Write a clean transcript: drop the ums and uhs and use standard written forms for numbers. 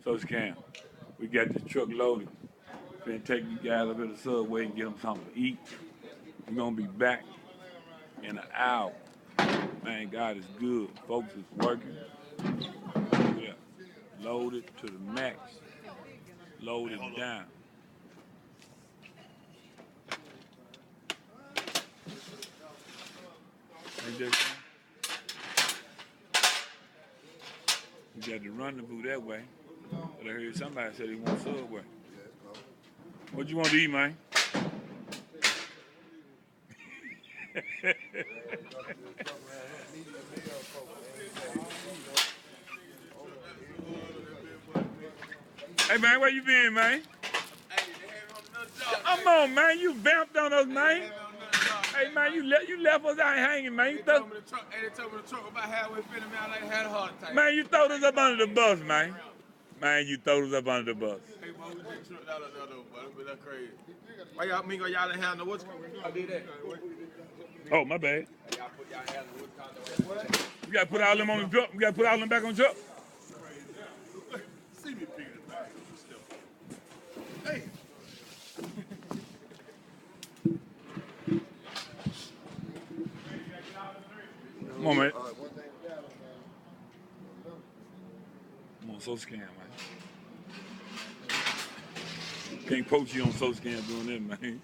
So Cam, we got this truck loaded. Finna take you guys up to the subway and get them something to eat. We're gonna be back in an hour. Man, God is good. Folks is working. Yeah. Loaded to the max. Loaded down. Ain't that something? You got the rendezvous that way. But I heard somebody said he wants Subway. What you want to eat, man? Hey, man, where you been, man? Come on, man. You vamped on us, man. Hey, man, you left us out hanging, man. They told me the truck about halfway finished, man. I had a heart attack. Man, you throwed us up under the bus, man. Man, you throwed us up under the bus. Hey, boy, we just tripped out of there, though, but that's crazy. Why y'all mean y'all didn't have no what's I did that. Oh, my bad. Y'all put y'all hands on what's We got to put all them on the truck. We got to put all them back on the truck. See me picking it back. Hey. Come on, man. I'm on SoScan, man. Can't poach you on SoScan doing that, man.